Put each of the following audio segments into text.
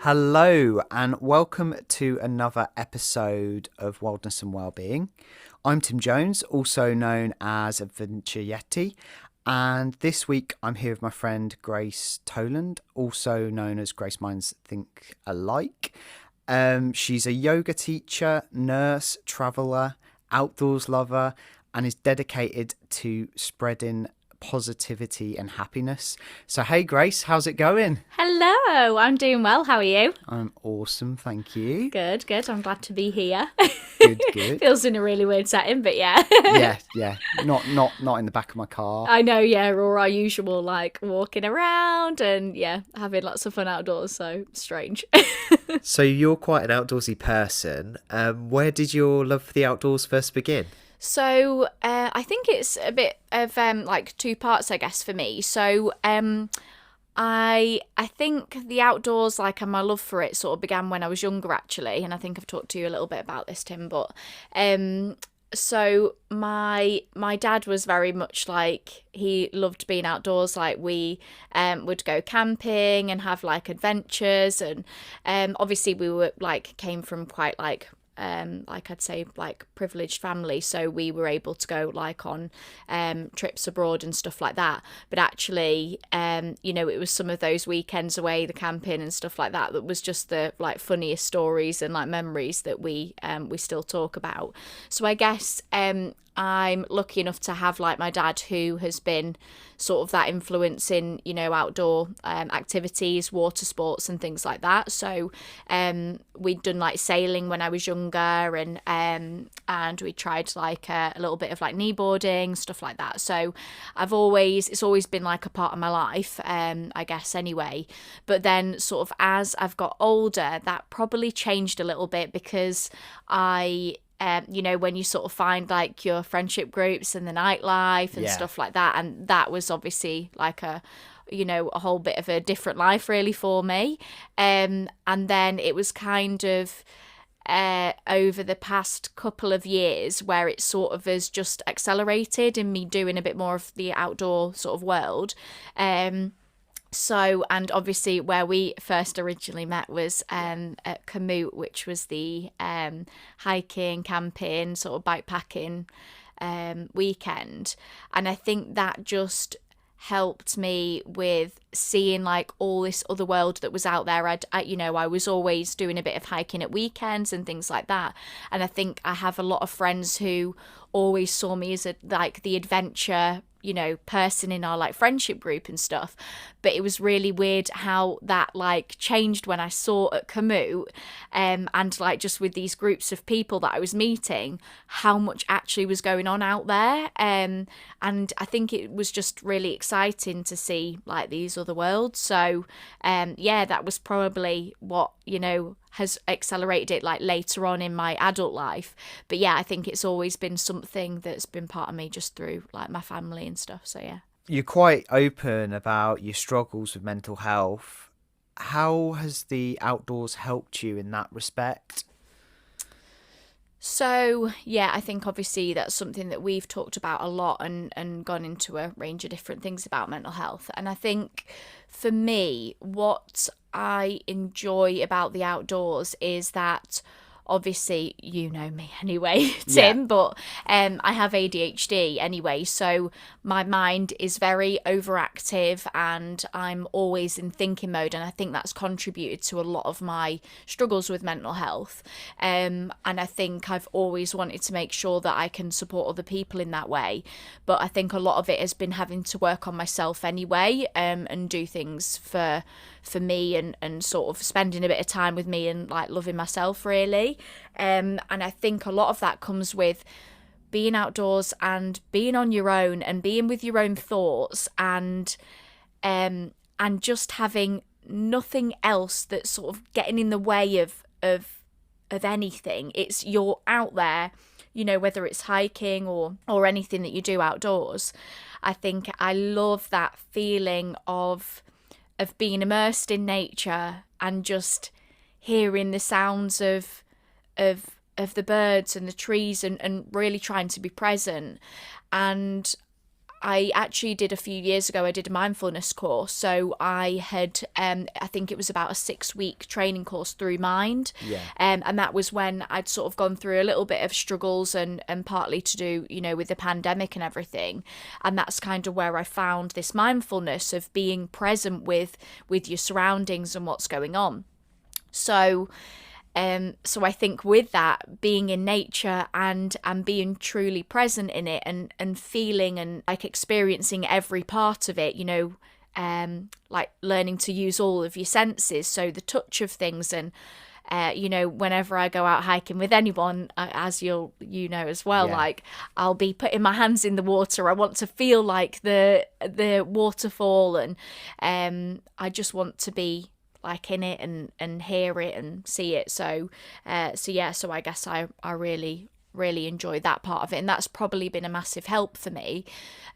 Hello and welcome to another episode of Wildness and Wellbeing. I'm Tim Jones, also known as Adventure Yeti, and this week I'm here with my friend Grace Toland, also known as Grace Minds Think Alike. She's a yoga teacher, nurse, traveller, outdoors lover, and is dedicated to spreading positivity and happiness. So hey Grace, how's it going? Hello, I'm doing well. How are you? I'm awesome, thank you. Good. I'm glad to be here. Good. Feels in a really weird setting, but yeah. Yeah. Not in the back of my car. I know, yeah, or our usual like walking around and having lots of fun outdoors, so strange. So you're quite an outdoorsy person. Where did your love for the outdoors first begin? So I think it's a bit of like two parts, I guess, for me. So I think the outdoors, like, and my love for it sort of began when I was younger, actually, and I think I've talked to you a little bit about this, Tim. But so my dad was very much like, he loved being outdoors. Like, we would go camping and have like adventures, and obviously we were like came from quite like I'd say like privileged family, so we were able to go like on trips abroad and stuff like that. But actually it was some of those weekends away, the camping and stuff like that, that was just the like funniest stories and like memories that we still talk about. So I guess I'm lucky enough to have like my dad, who has been sort of that influence in, outdoor activities, water sports and things like that. So we'd done like sailing when I was younger, and we tried like a little bit of like kneeboarding, stuff like that. So it's always been like a part of my life, I guess, anyway. But then sort of as I've got older, that probably changed a little bit, because when you sort of find like your friendship groups and the nightlife and stuff like that, and that was obviously like a whole bit of a different life really for me, and then it was kind of over the past couple of years where it sort of has just accelerated in me doing a bit more of the outdoor sort of world. So, and obviously where we first originally met was at Kamut, which was the hiking, camping, sort of bikepacking weekend. And I think that just helped me with seeing like all this other world that was out there. I was always doing a bit of hiking at weekends and things like that. And I think I have a lot of friends who always saw me as the adventure person in our like friendship group and stuff. But it was really weird how that like changed when I saw at Kamut, and like just with these groups of people that I was meeting, how much actually was going on out there. And I think it was just really exciting to see like these other worlds. So that was probably what has accelerated it like later on in my adult life. But I think it's always been something that's been part of me just through like my family and stuff. So You're quite open about your struggles with mental health. How has the outdoors helped you in that respect? So, I think obviously that's something that we've talked about a lot and gone into a range of different things about mental health. And I think for me, what I enjoy about the outdoors is that, obviously, you know me anyway, Tim, but I have ADHD anyway, so my mind is very overactive and I'm always in thinking mode, and I think that's contributed to a lot of my struggles with mental health. And I think I've always wanted to make sure that I can support other people in that way, but I think a lot of it has been having to work on myself anyway, and do things for me and sort of spending a bit of time with me and like loving myself really. And I think a lot of that comes with being outdoors and being on your own and being with your own thoughts, and just having nothing else that's sort of getting in the way of anything. It's you're out there, whether it's hiking or anything that you do outdoors. I think I love that feeling of being immersed in nature and just hearing the sounds of the birds and the trees and really trying to be present. And I actually did a few years ago, I did a mindfulness course. So I had, I think it was about a 6-week training course through Mind. Yeah. And that was when I'd sort of gone through a little bit of struggles and partly to do, with the pandemic and everything. And that's kind of where I found this mindfulness of being present with your surroundings and what's going on. So I think with that, being in nature and being truly present in it and feeling and like experiencing every part of it, like learning to use all of your senses. So the touch of things and, whenever I go out hiking with anyone, as you know as well, like I'll be putting my hands in the water. I want to feel like the waterfall and I just want to be like in it and hear it and see it. So I guess I really enjoy that part of it, and that's probably been a massive help for me.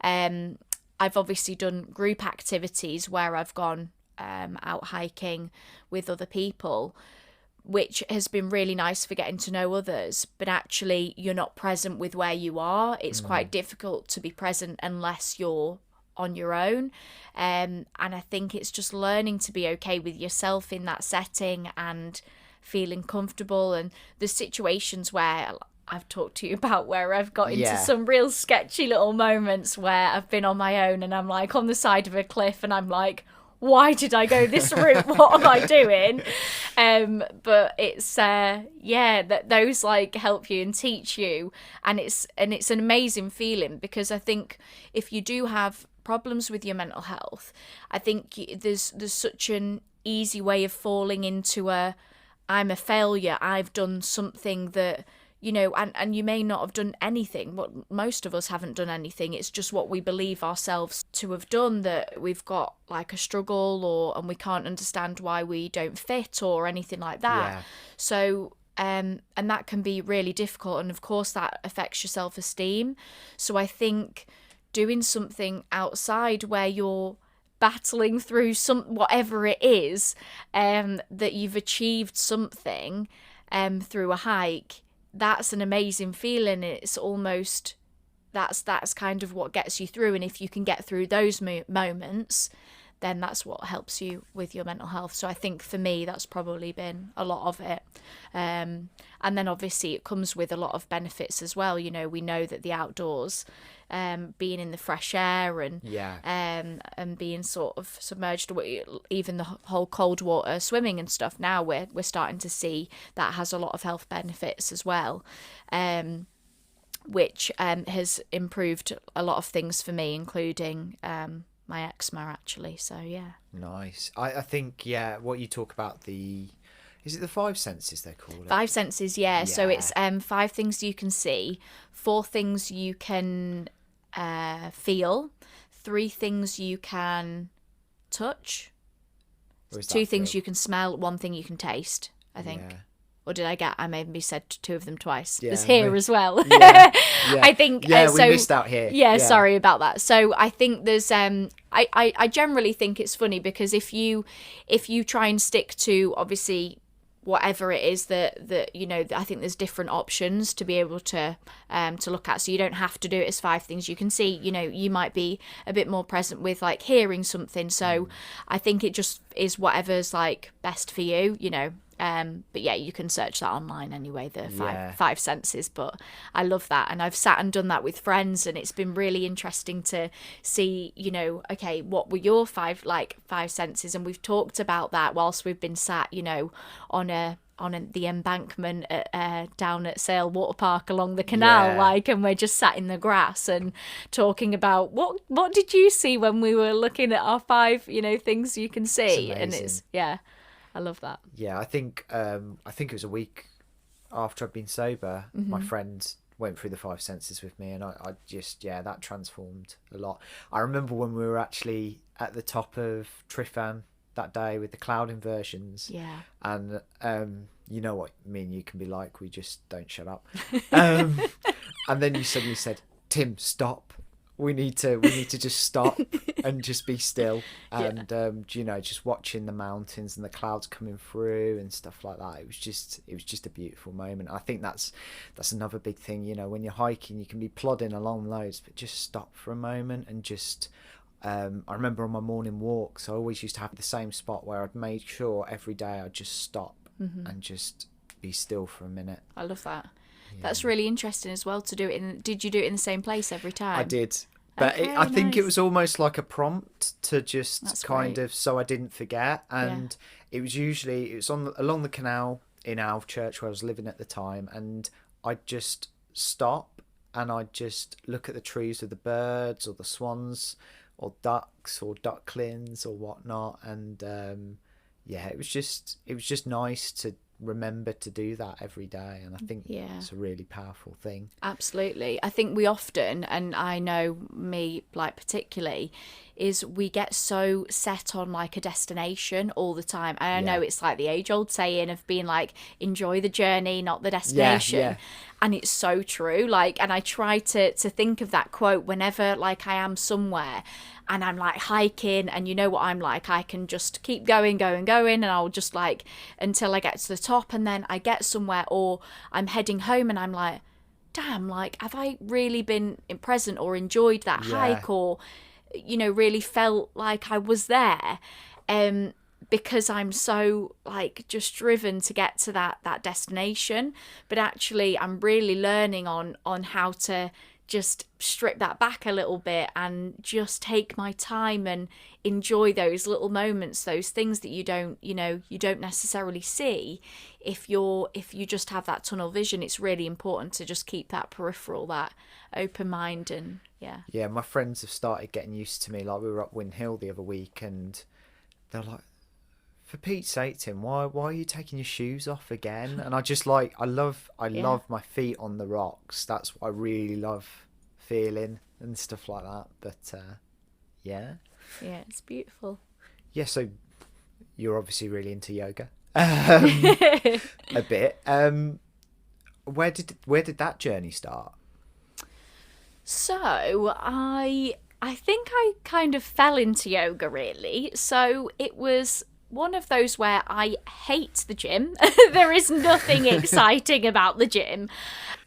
I've obviously done group activities where I've gone out hiking with other people, which has been really nice for getting to know others, but actually you're not present with where you are. It's quite difficult to be present unless you're on your own, and I think it's just learning to be okay with yourself in that setting and feeling comfortable. And the situations where I've talked to you about where I've got into some real sketchy little moments where I've been on my own and I'm like on the side of a cliff and I'm like, why did I go this route? What am I doing? But it's that those like help you and teach you, and it's an amazing feeling, because I think if you do have problems with your mental health, I think there's such an easy way of falling into I'm a failure, I've done something that, and you may not have done anything. But most of us haven't done anything. It's just what we believe ourselves to have done, that we've got like a struggle and we can't understand why we don't fit or anything like that. Yeah. So and that can be really difficult, and of course that affects your self-esteem. So I think doing something outside where you're battling through whatever it is, that you've achieved something through a hike, that's an amazing feeling. It's almost that's kind of what gets you through, and if you can get through those moments, then that's what helps you with your mental health. So I think for me that's probably been a lot of it, and then obviously it comes with a lot of benefits as well. We know that the outdoors, being in the fresh air and being sort of submerged, even the whole cold water swimming and stuff, now we're starting to see that has a lot of health benefits as well, which has improved a lot of things for me, including my eczema actually. So yeah. Nice. I think what you talk about, is it the 5 senses they're called? 5 senses, yeah. So it's 5 things you can see, 4 things you can feel, 3 things you can touch, 2 things you can smell, 1 thing you can taste, I think. Yeah. Or did I maybe said 2 of them twice? Yeah, there's hear as well. Yeah. I think. Yeah, we missed out here. Yeah, sorry about that. So I think there's. I generally think it's funny, because if you try and stick to obviously whatever it is that I think there's different options to be able to look at. So you don't have to do it as 5 things you can see. You might be a bit more present with like hearing something. So I think it just is whatever's like best for you. But yeah, you can search that online anyway, the 5 senses. But I love that, and I've sat and done that with friends, and it's been really interesting to see, okay, what were your 5 senses, and we've talked about that whilst we've been sat, on the embankment down at Sale Water Park along the canal, and we're just sat in the grass and talking about what did you see when we were looking at our 5 things you can see, and it's I love that. Yeah, I think it was a week after I'd been sober, my friend went through the 5 senses with me, and I just, that transformed a lot. I remember when we were actually at the top of Tryfan that day with the cloud inversions. Yeah. And you know what me and you can be like, we just don't shut up. And then you suddenly said, Tim, stop. we need to just stop and just be still, and just watching the mountains and the clouds coming through and stuff like that. It was just a beautiful moment. I think that's another big thing. When you're hiking, you can be plodding along loads, but just stop for a moment and just. I remember on my morning walks, I always used to have the same spot where I'd made sure every day I'd just stop and just be still for a minute. I love that. Yeah. That's really interesting as well to do it did you do it in the same place every time? I did. But okay, I think nice. it was almost like a prompt to just That's kind great. of, so I didn't forget. And it was along the canal in Alvechurch where I was living at the time, and I'd just stop and I'd just look at the trees with the birds or the swans or ducks or ducklings or whatnot. And it was just nice to remember to do that every day, and I think it's a really powerful thing. Absolutely. I think we often, and I know me like particularly, is we get so set on like a destination all the time, and I know it's like the age old saying of being like, enjoy the journey, not the destination. And it's so true. Like, and I try to think of that quote whenever like I am somewhere and I'm like hiking, and you know what I'm like, I can just keep going, and I'll just like until I get to the top, and then I get somewhere, or I'm heading home and I'm like, damn, like, have I really been present or enjoyed that hike, or really felt like I was there, because I'm so like just driven to get to that destination. But actually I'm really learning on how to just strip that back a little bit and just take my time and enjoy those little moments, those things that you don't necessarily see if you just have that tunnel vision. It's really important to just keep that peripheral, that open mind. And my friends have started getting used to me. Like, we were up Win Hill the other week, and they're like, for Pete's sake, Tim, why are you taking your shoes off again? And I just like, I love my feet on the rocks. That's what I really love feeling and stuff like that. But it's beautiful. So you're obviously really into yoga, a bit. Where did that journey start? So I think I kind of fell into yoga, really. So it was one of those where I hate the gym. There is nothing exciting about the gym.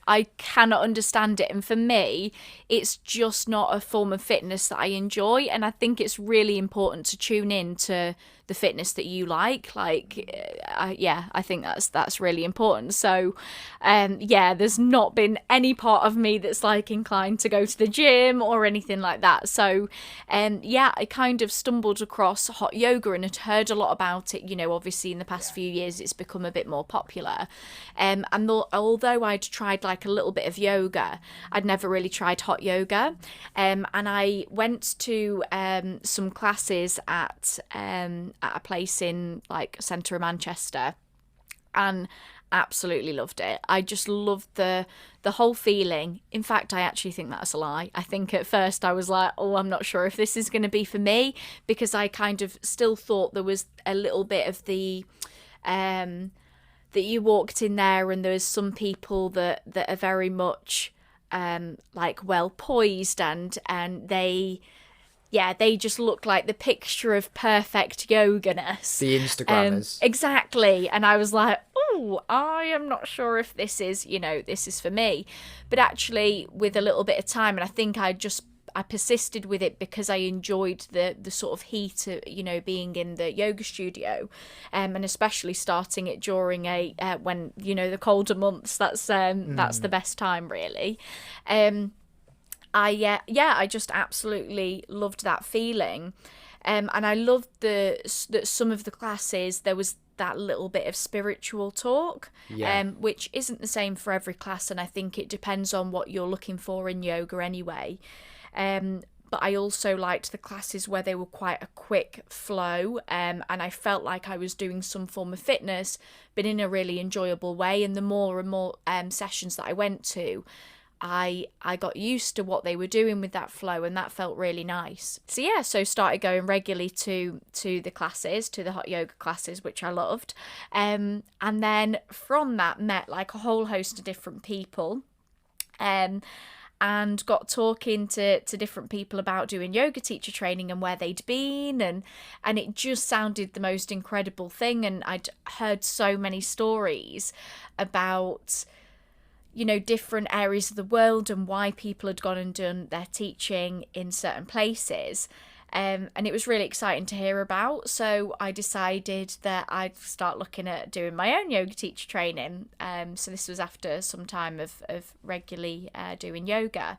I cannot understand it. And for me, it's just not a form of fitness that I enjoy. And I think it's really important to tune in to the fitness that you like. I think that's really important. So, there's not been any part of me that's like inclined to go to the gym or anything like that. So, I kind of stumbled across hot yoga and had heard a lot about it. Obviously in the past few years, it's become a bit more popular. And although I'd tried like a little bit of yoga, I'd never really tried hot yoga. And I went to some classes at a place in like centre of Manchester, and absolutely loved it. I just loved the whole feeling. In fact, I actually think that's a lie. I think at first I was like, oh, I'm not sure if this is going to be for me, because I kind of still thought there was a little bit of the that you walked in there and there was some people that are very much like well poised, and they just look like the picture of perfect yoga-ness. The Instagrammers. Exactly. And I was like, oh, I am not sure if this is for me. But actually, with a little bit of time, and I think I persisted with it because I enjoyed the sort of heat of, being in the yoga studio, and especially starting it during when the colder months. That's the best time, really. I just absolutely loved that feeling, and I loved that some of the classes there was that little bit of spiritual talk, which isn't the same for every class, and I think it depends on what you're looking for in yoga anyway. But I also liked the classes where they were quite a quick flow, and I felt like I was doing some form of fitness, but in a really enjoyable way. And the more and more sessions that I went to, I got used to what they were doing with that flow, and that felt really nice. So started going regularly to the classes, to the hot yoga classes, which I loved. And then from that met like a whole host of different people. and got talking to different people about doing yoga teacher training and where they'd been, and it just sounded the most incredible thing. And I'd heard so many stories about, you know, different areas of the world and why people had gone and done their teaching in certain places. And it was really exciting to hear about. So I decided that I'd start looking at doing my own yoga teacher training. So this was after some time of regularly doing yoga.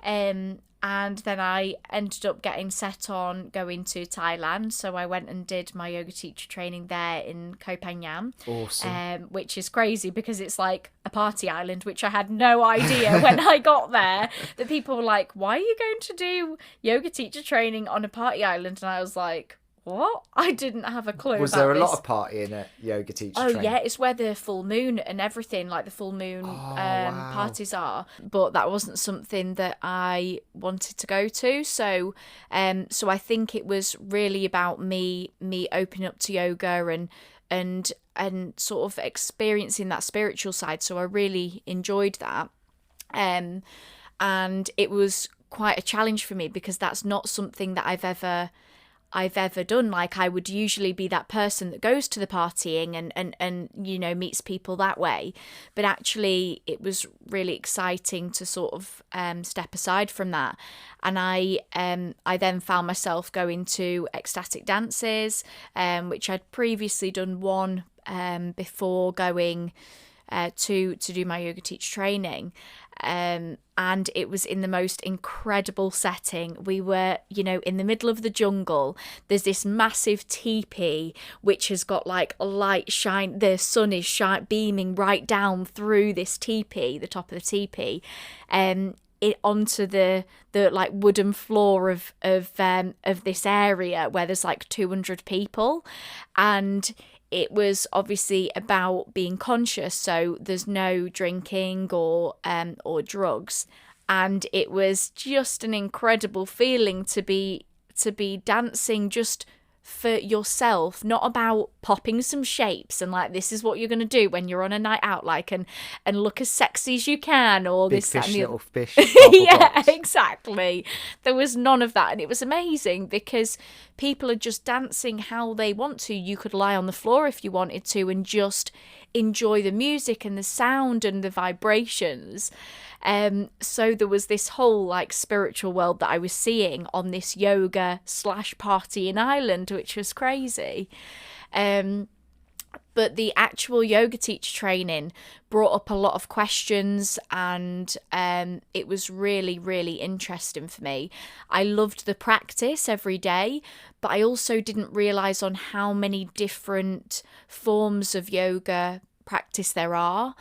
And then I ended up getting set on going to Thailand. So I went and did my yoga teacher training there in Koh Phangan. Awesome. Which is crazy because it's like a party island, which I had no idea when I got there. That people were like, why are you going to do yoga teacher training on a party island? And I was like, what? I didn't have a clue. Was about there a this. lot of partying at yoga teacher training? Oh yeah, it's where the full moon and everything, like the full moon wow. parties are. But that wasn't something that I wanted to go to. So so I think it was really about me opening up to yoga and sort of experiencing that spiritual side. So I really enjoyed that. And it was quite a challenge for me because that's not something that I've ever done. Like, I would usually be that person that goes to the partying and you know, meets people that way, but actually it was really exciting to sort of step aside from that. And I then found myself going to ecstatic dances, which I'd previously done one before going to do my yoga teacher training. And it was in the most incredible setting. We were, you know, in the middle of the jungle. There's this massive teepee which has got like a light shine. The sun is beaming right down through this teepee, the top of the teepee, it onto the like wooden floor of this area where there's like 200 people. And it was obviously about being conscious, so there's no drinking or drugs, and it was just an incredible feeling to be dancing just for yourself, not about popping some shapes and like, this is what you're going to do when you're on a night out, like, and look as sexy as you can, or Big this fish, that, and the little fish. yeah, exactly. There was none of that, and it was amazing because people are just dancing how they want to. You could lie on the floor if you wanted to and just enjoy the music and the sound and the vibrations. So there was this whole like spiritual world that I was seeing on this yoga / partying island, which was crazy. But the actual yoga teacher training brought up a lot of questions, and it was really, really interesting for me. I loved the practice every day, but I also didn't realise on how many different forms of yoga practice there are,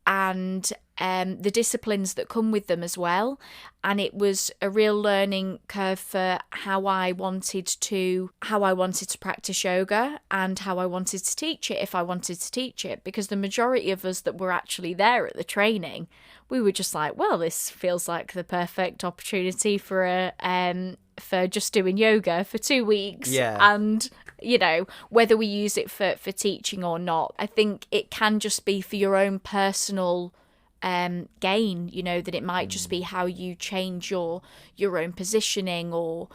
and the disciplines that come with them as well. And it was a real learning curve for how I wanted to practice yoga and how I wanted to teach it, if I wanted to teach it, because the majority of us that were actually there at the training, we were just like, well, this feels like the perfect opportunity for just doing yoga for 2 weeks. Yeah. And you know, whether we use it for teaching or not, I think it can just be for your own personal gain, you know, that it might just be how you change your own positioning, or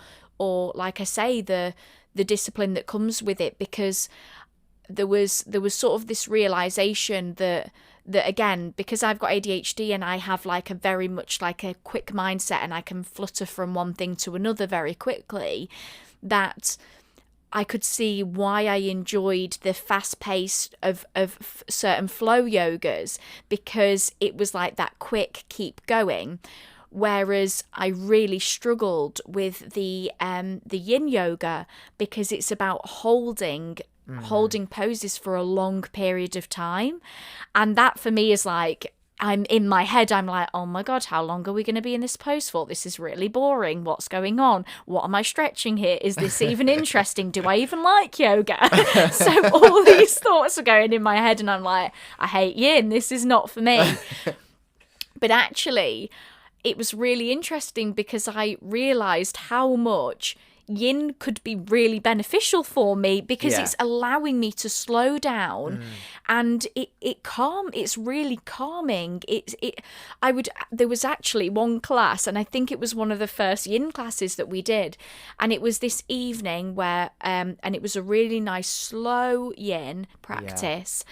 like I say, the discipline that comes with it. Because there was sort of this realization that again, because I've got ADHD and I have like a very much like a quick mindset and I can flutter from one thing to another very quickly, that I could see why I enjoyed the fast pace of certain flow yogas, because it was like that quick keep going. Whereas I really struggled with the yin yoga, because it's about holding poses for a long period of time. And that for me is like, I'm in my head, I'm like, oh my God, how long are we going to be in this pose for? This is really boring. What's going on? What am I stretching here? Is this even interesting? Do I even like yoga? So all these thoughts are going in my head and I'm like, I hate yin. This is not for me. But actually, it was really interesting because I realised how much yin could be really beneficial for me because it's allowing me to slow down, and it's really calming. There was actually one class, and I think it was one of the first yin classes that we did, and it was this evening where and it was a really nice slow yin practice,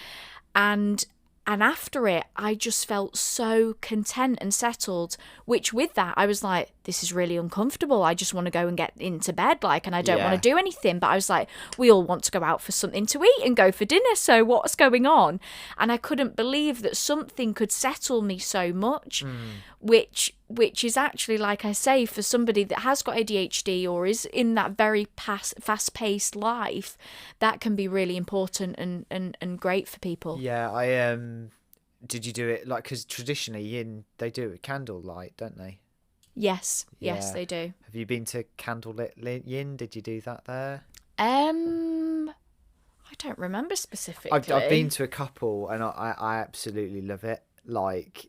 and after it, I just felt so content and settled, which with that, I was like, this is really uncomfortable. I just want to go and get into bed, and I don't want to do anything. But I was like, we all want to go out for something to eat and go for dinner. So what's going on? And I couldn't believe that something could settle me so much, which is actually, like I say, for somebody that has got ADHD or is in that very fast-paced life, that can be really important and great for people. Yeah, did you do it because traditionally yin, they do it with candlelight, don't they? Yes, they do. Have you been to candlelit yin? Did you do that there? I don't remember specifically. I've been to a couple, and I absolutely love it.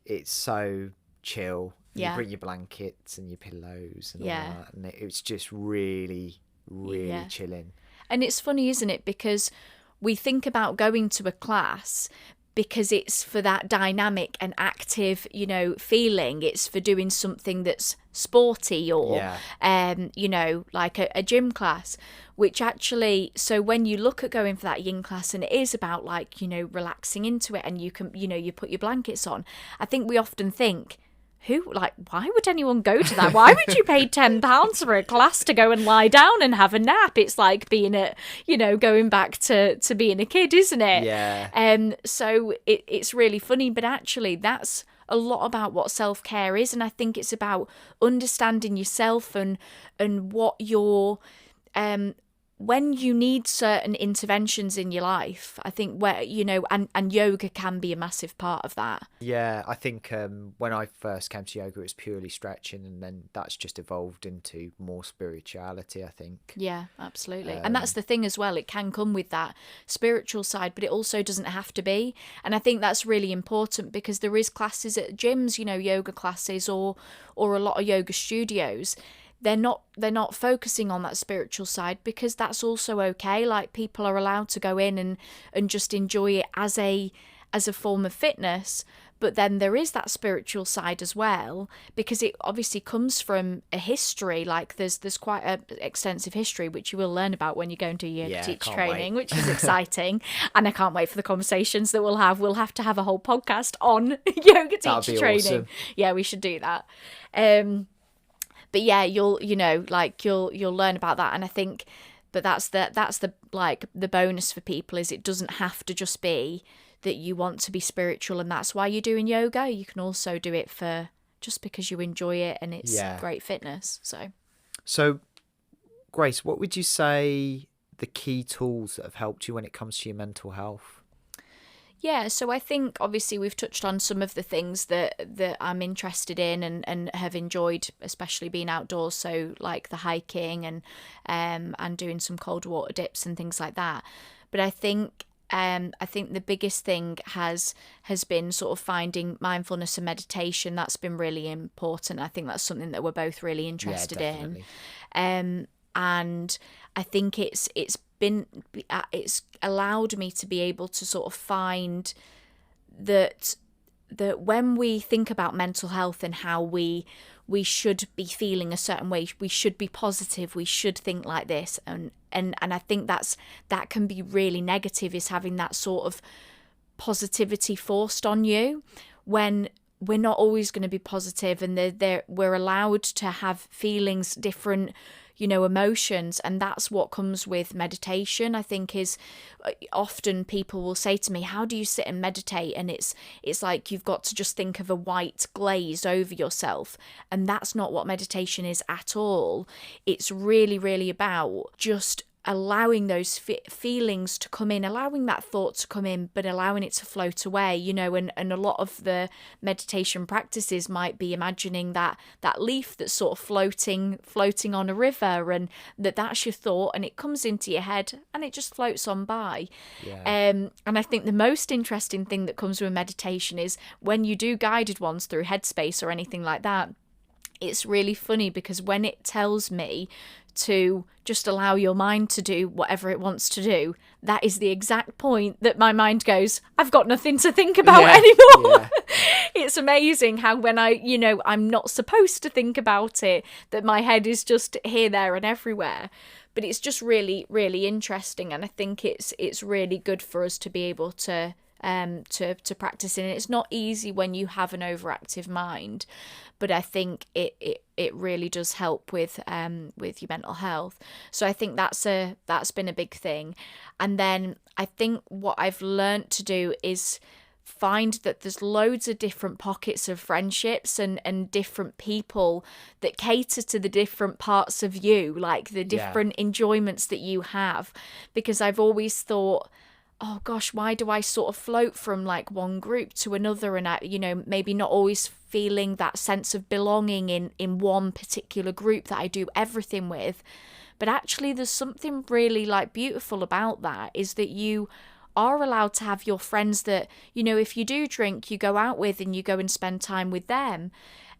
It's so chill. You bring your blankets and your pillows and all that, and it's just really, really chilling. And it's funny, isn't it? Because we think about going to a class because it's for that dynamic and active, feeling. It's for doing something that's sporty or, like a gym class, which actually, so when you look at going for that yin class and it is about relaxing into it and you can, you put your blankets on, I think we often think, why would anyone go to that? Why would you pay £10 for a class to go and lie down and have a nap? It's like being going back to being a kid, isn't it? Yeah. So it's really funny, but actually that's a lot about what self-care is. And I think it's about understanding yourself and what your, when you need certain interventions in your life, I think and yoga can be a massive part of that. Yeah, I think when I first came to yoga, it was purely stretching, and then that's just evolved into more spirituality, I think. Yeah, absolutely. And that's the thing as well. It can come with that spiritual side, but it also doesn't have to be. And I think that's really important because there is classes at gyms, yoga classes or a lot of yoga studios. They're not focusing on that spiritual side because that's also okay. Like, people are allowed to go in and just enjoy it as a form of fitness. But then there is that spiritual side as well, because it obviously comes from a history. Like there's quite an extensive history, which you will learn about when you go into yoga teacher training, which is exciting. And I can't wait for the conversations that we'll have. We'll have to have a whole podcast on yoga teacher training. Awesome. Yeah, we should do that. But yeah, you'll learn about that, and I think, but that's the bonus for people is it doesn't have to just be that you want to be spiritual and that's why you're doing yoga. You can also do it for just because you enjoy it and it's great fitness. So, Grace, what would you say the key tools that have helped you when it comes to your mental health? Yeah, so I think obviously we've touched on some of the things that I'm interested in and have enjoyed, especially being outdoors. So like the hiking and doing some cold water dips and things like that. But I think the biggest thing has been sort of finding mindfulness and meditation. That's been really important. I think that's something that we're both really interested in. And I think it's allowed me to be able to sort of find that when we think about mental health and how we should be feeling a certain way, we should be positive, we should think like this, and I think that can be really negative, is having that sort of positivity forced on you when we're not always going to be positive, and we're allowed to have feelings, different emotions, and that's what comes with meditation. I think is often people will say to me, how do you sit and meditate? And it's like you've got to just think of a white glaze over yourself, and that's not what meditation is at all. It's really, really about just allowing those feelings to come in, allowing that thought to come in, but allowing it to float away, and a lot of the meditation practices might be imagining that leaf that's sort of floating on a river, and that's your thought, and it comes into your head and it just floats on by. And I think the most interesting thing that comes with meditation is when you do guided ones through Headspace or anything like that, it's really funny because when it tells me to just allow your mind to do whatever it wants to do, that is the exact point that my mind goes, I've got nothing to think about anymore. Yeah. It's amazing how when I'm not supposed to think about it, that my head is just here, there and everywhere. But it's just really, really interesting. And I think it's really good for us to be able to practice it. And it's not easy when you have an overactive mind, but I think it really does help with your mental health. So I think that's been a big thing. And then I think what I've learned to do is find that there's loads of different pockets of friendships and different people that cater to the different parts of you, like the different enjoyments that you have. Because I've always thought, oh gosh, why do I sort of float from like one group to another, and maybe not always feeling that sense of belonging in one particular group that I do everything with. But actually there's something really like beautiful about that, is that you are allowed to have your friends that, if you do drink, you go out with and you go and spend time with them.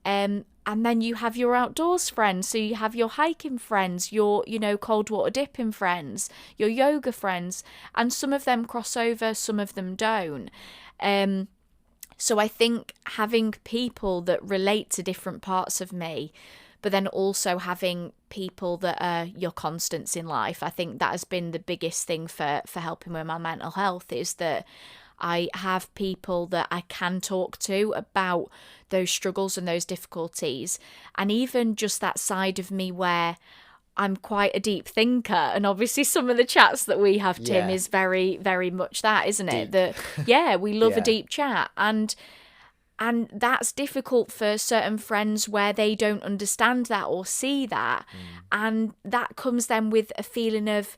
And then you have your outdoors friends. So you have your hiking friends, your, cold water dipping friends, your yoga friends, and some of them cross over, some of them don't. So I think having people that relate to different parts of me, but then also having people that are your constants in life, I think that has been the biggest thing for helping with my mental health, is that I have people that I can talk to about those struggles and those difficulties. And even just that side of me where I'm quite a deep thinker, and obviously some of the chats that we have, Tim, is very, very much that, isn't it? That we love a deep chat, and that's difficult for certain friends where they don't understand that or see that. And that comes then with a feeling of,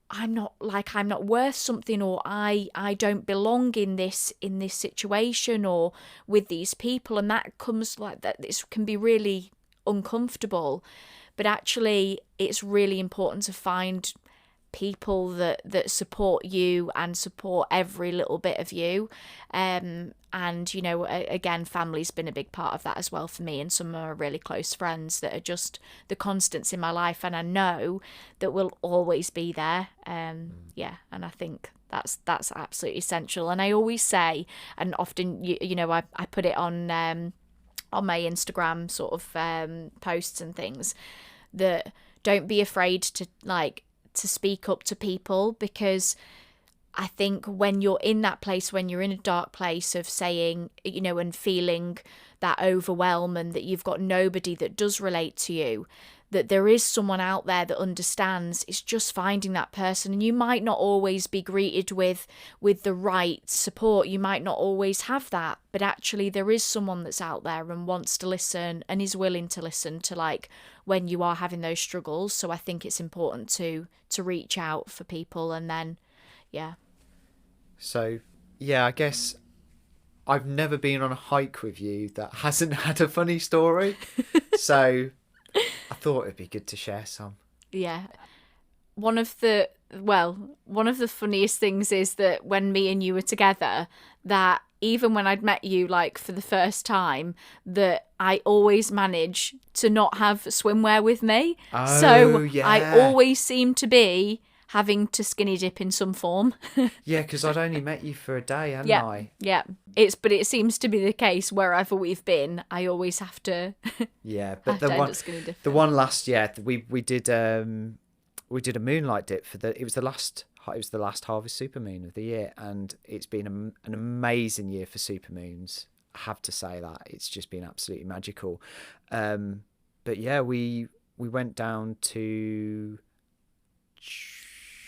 I'm not worth something, or I don't belong in this situation or with these people. And that comes like that. This can be really uncomfortable, but actually it's really important to find people that support you and support every little bit of you. And again, family's been a big part of that as well for me, and some are really close friends that are just the constants in my life, and I know that will always be there. And I think that's absolutely essential. And I always say, and often I put it on my Instagram sort of posts and things, that don't be afraid to speak up to people, because I think when you're in that place, when you're in a dark place of saying, and feeling that overwhelm, and that you've got nobody that does relate to you, that there is someone out there that understands. It's just finding that person. And you might not always be greeted with the right support. You might not always have that, but actually there is someone that's out there and wants to listen and is willing to listen to when you are having those struggles. So I think it's important to reach out for people. And then So I guess I've never been on a hike with you that hasn't had a funny story. So I thought it'd be good to share some. Yeah. One of the funniest things is that when me and you were together, that even when I'd met you for the first time, that I always manage to not have swimwear with me. Oh, so yeah. I always seem to be having to skinny dip in some form. Yeah, because I'd only met you for a day, hadn't I? Yeah. But it seems to be the case wherever we've been. I always have to. Yeah, but the one last year we did a moonlight dip it was the last harvest supermoon of the year, and it's been an amazing year for supermoons. I have to say that it's just been absolutely magical. But yeah, we went down to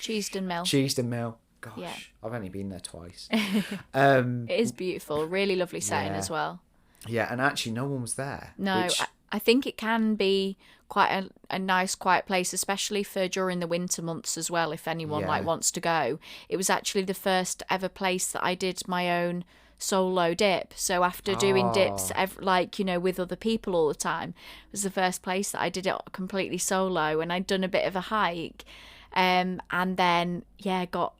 Cheesden Mill. Gosh, yeah. I've only been there twice. It is beautiful, really lovely setting as well. Yeah, and actually no one was there. No, I think it can be quite a nice quiet place, especially for during the winter months as well, if anyone wants to go. It was actually the first ever place that I did my own solo dip. So after doing dips with other people all the time, it was the first place that I did it completely solo, and I'd done a bit of a hike. And then got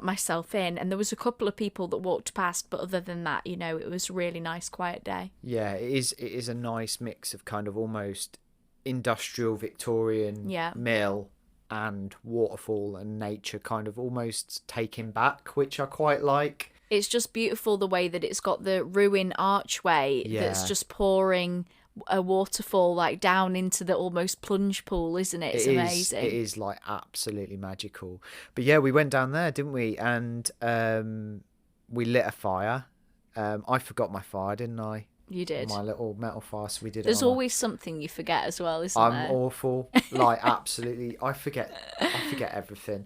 myself in, and there was a couple of people that walked past, but other than that, it was a really nice quiet day. Yeah, it is a nice mix of kind of almost industrial Victorian Yeah. mill and waterfall and nature kind of almost taking back, which I quite like. It's just beautiful the way that it's got the ruin archway that's Yeah. just pouring a waterfall like down into the almost plunge pool, isn't it? It's amazing. It is like absolutely magical. But yeah, we went down there, didn't we? And we lit a fire. I forgot my fire, didn't I? You did. My little metal fire, so we did There's it on always something you forget as well, isn't I'm there? awful. Like absolutely I forget everything.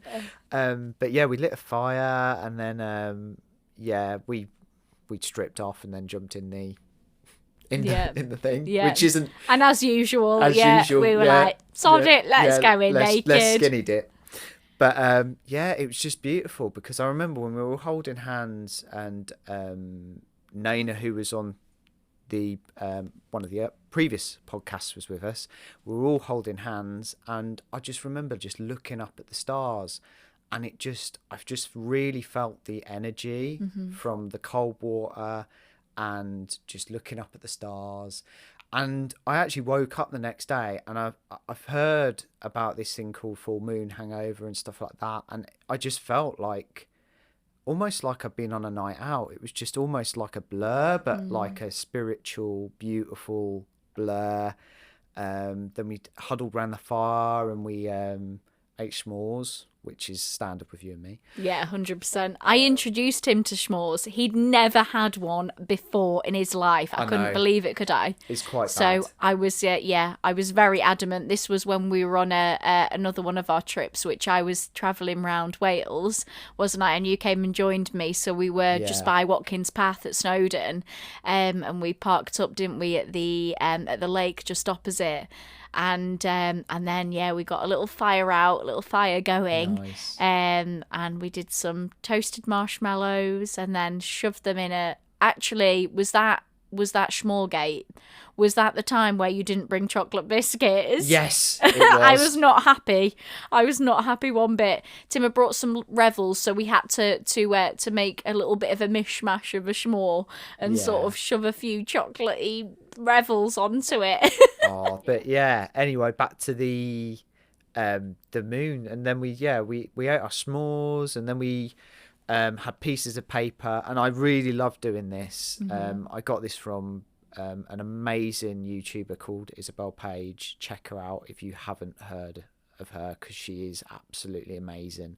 But yeah, we lit a fire and then yeah, we'd stripped off and then jumped in the in the thing, which isn't and as usual, we were like, sod it, let's go in naked. Let's skinny dip. But yeah, it was just beautiful because I remember when we were all holding hands and Naina, who was on the one of the previous podcasts, was with us. We were all holding hands, and I just remember just looking up at the stars, and I've just really felt the energy from the cold water and just looking up at the stars. And I actually woke up the next day, and I've heard about this thing called full moon hangover and stuff like that, and I just felt like almost like I've been on a night out. It was just almost like a blur, but like a spiritual, beautiful blur. Then we huddled around the fire and we ate s'mores, which is standard with you and me. Yeah, 100%. I introduced him to s'mores. He'd never had one before in his life. I couldn't believe it, could I? It's quite so bad. I was, I was very adamant. This was when we were on another one of our trips, which I was travelling around Wales, wasn't I? And you came and joined me. So we were just by Watkins Path at Snowdon, and we parked up, didn't we, at the lake just opposite. And then we got a little fire going. Nice. And we did some toasted marshmallows and then shoved them in a. Actually, was that Schmorgate? Was that the time where you didn't bring chocolate biscuits? Yes, it was. I was not happy. I was not happy one bit. Tim had brought some Revels, so we had to make a little bit of a mishmash of a schmore and sort of shove a few chocolatey Revels onto it. Oh, but yeah. Anyway, back to the moon, and then we ate our s'mores, and then we had pieces of paper, and I really love doing this. I got this from an amazing YouTuber called Isabel Page. Check her out if you haven't heard of her, because she is absolutely amazing.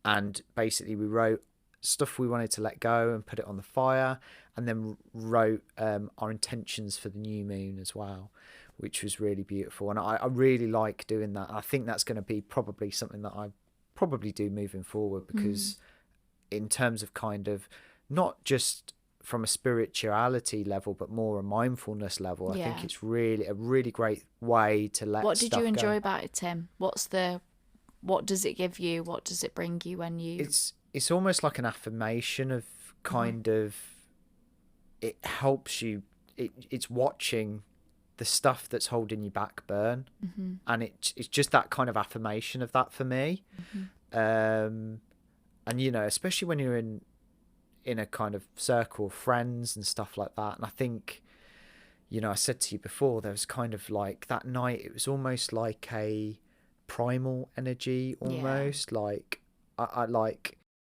And basically we wrote stuff we wanted to let go and put it on the fire, and then wrote our intentions for the new moon as well, which was really beautiful. And I really like doing that. I think that's going to be probably something that I probably do moving forward, because in terms of kind of not just from a spirituality level, but more a mindfulness level, I think it's really a really great way to let What did stuff you enjoy go. about it, Tim? What does it give you? What does it bring you when you... It's almost like an affirmation of kind of, it helps you, it's watching the stuff that's holding you back burn, and it's just that kind of affirmation of that for me. And especially when you're in a kind of circle of friends and stuff like that. And I think, I said to you before, there was kind of like that night, it was almost like a primal energy, almost like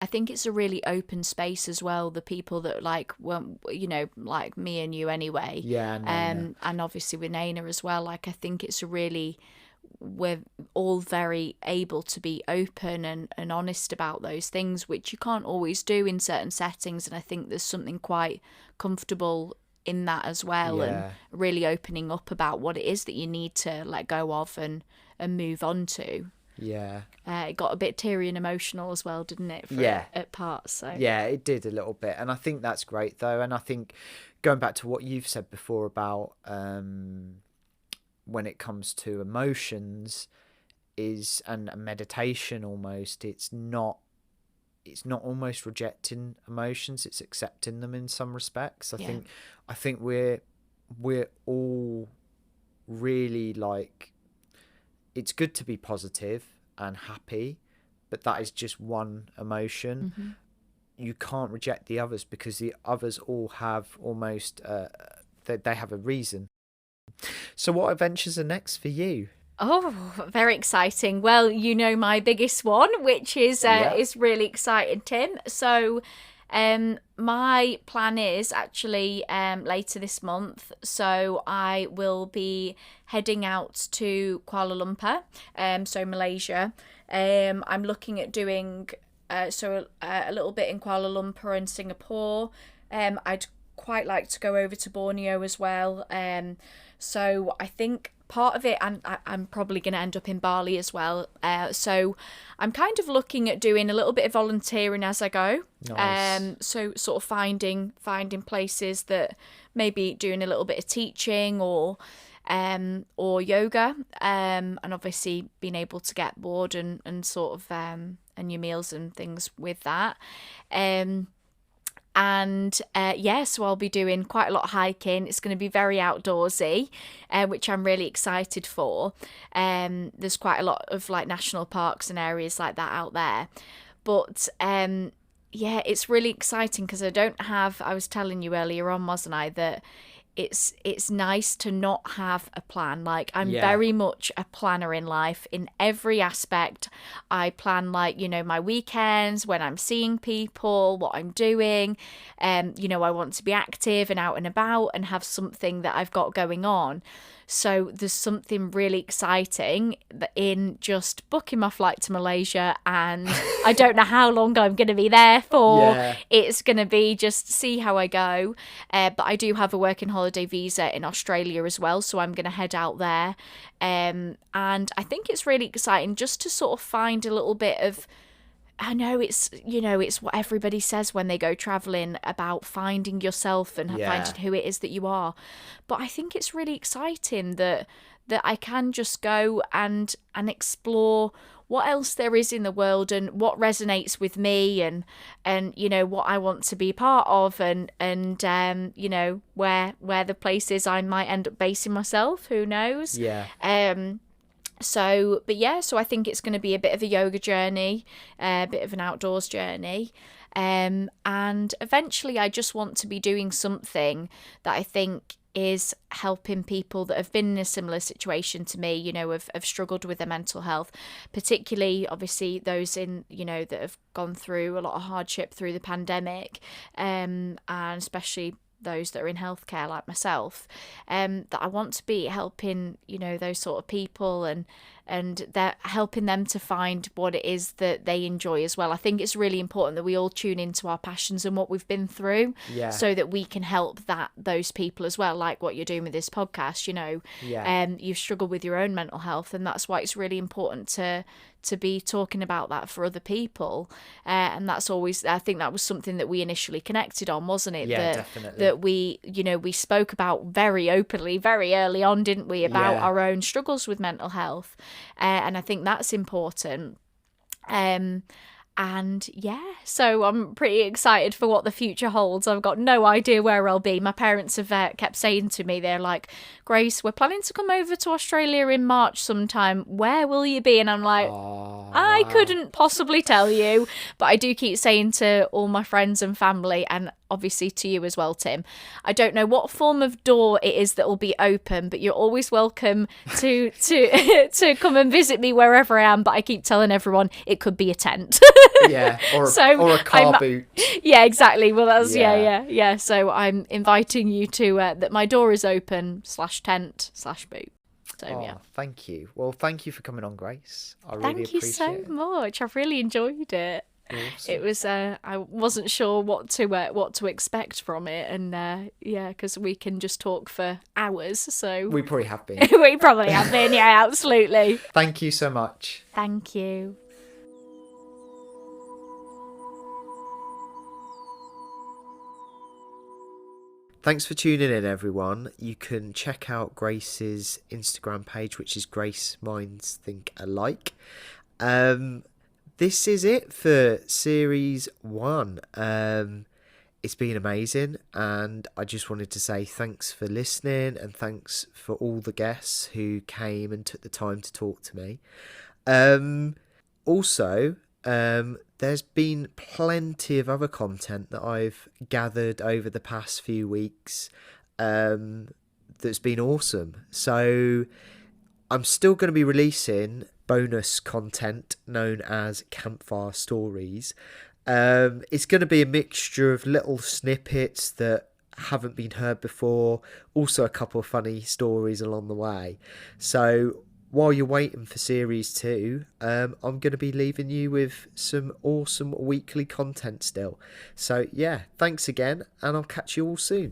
I think it's a really open space as well. The people that like me and you anyway. And obviously with Naina as well. Like, I think it's we're all very able to be open and honest about those things, which you can't always do in certain settings. And I think there's something quite comfortable in that as well, and really opening up about what it is that you need to let go of and move on to. It got a bit teary and emotional as well, didn't it? At parts. So it did a little bit, and I think that's great though. And I think going back to what you've said before about when it comes to emotions and meditation, almost it's not almost rejecting emotions, it's accepting them in some respects. I think we're all really like, it's good to be positive and happy, but that is just one emotion. You can't reject the others, because the others all have almost they have a reason. So what adventures are next for you? Oh, very exciting. Well, you know my biggest one, which is really exciting, Tim. So, my plan is actually later this month. So I will be heading out to Kuala Lumpur, so Malaysia. I'm looking at doing a little bit in Kuala Lumpur and Singapore. I'd quite like to go over to Borneo as well. So I think part of it, and I'm probably going to end up in Bali as well. So I'm kind of looking at doing a little bit of volunteering as I go. Nice. So sort of finding places that maybe doing a little bit of teaching or yoga, and obviously being able to get bored and sort of and your meals and things with that. So I'll be doing quite a lot of hiking. It's going to be very outdoorsy, which I'm really excited for. There's quite a lot of like national parks and areas like that out there. But it's really exciting because I was telling you earlier on, wasn't I, that it's nice to not have a plan. Like I'm very much a planner in life in every aspect. I plan like, my weekends, when I'm seeing people, what I'm doing. I want to be active and out and about and have something that I've got going on. So there's something really exciting in just booking my flight to Malaysia, and I don't know how long I'm going to be there for. Yeah. It's going to be just see how I go. But I do have a working holiday visa in Australia as well, so I'm going to head out there. And I think it's really exciting just to sort of find a little bit of, I know it's what everybody says when they go traveling about finding yourself and finding who it is that you are. But I think it's really exciting that I can just go and explore what else there is in the world and what resonates with me and what I want to be part of and where the places I might end up basing myself, who knows. So I think it's going to be a bit of a yoga journey, a bit of an outdoors journey. And eventually I just want to be doing something that I think is helping people that have been in a similar situation to me, have struggled with their mental health, particularly obviously those that have gone through a lot of hardship through the pandemic, and especially those that are in healthcare like myself, that I want to be helping, those sort of people and they're helping them to find what it is that they enjoy as well. I think it's really important that we all tune into our passions and what we've been through, so that we can help those people as well, like what you're doing with this podcast. You've struggled with your own mental health, and that's why it's really important to be talking about that for other people. And that's always, I think that was something that we initially connected on, wasn't it? Definitely. That we spoke about very openly, very early on, didn't we, about our own struggles with mental health. And I think that's important. So I'm pretty excited for what the future holds. I've got no idea where I'll be. My parents have kept saying to me, they're like, Grace, we're planning to come over to Australia in March sometime. Where will you be? And I'm like, I couldn't possibly tell you. But I do keep saying to all my friends and family, and obviously to you as well, Tim, I don't know what form of door it is that will be open, but you're always welcome to to come and visit me wherever I am. But I keep telling everyone it could be a tent. Or a car boot. Yeah, exactly. Well, that's yeah. So I'm inviting you to that my door is open /tent/boot. So Thank you. Well, thank you for coming on, Grace. I really Thank you so much. I've really enjoyed it. Awesome. It was I wasn't sure what to expect from it, and because we can just talk for hours, so We probably have been. we probably have been. Yeah, absolutely. Thank you so much. Thank you. Thanks for tuning in, everyone. You can check out Grace's Instagram page, which is Grace Minds Think Alike. This is it for series 1. It's been amazing, and I just wanted to say thanks for listening, and thanks for all the guests who came and took the time to talk to me. Also, there's been plenty of other content that I've gathered over the past few weeks that's been awesome. So I'm still going to be releasing bonus content known as Campfire Stories. It's going to be a mixture of little snippets that haven't been heard before, also a couple of funny stories along the way. So while you're waiting for series 2, I'm going to be leaving you with some awesome weekly content still. So yeah, thanks again, and I'll catch you all soon.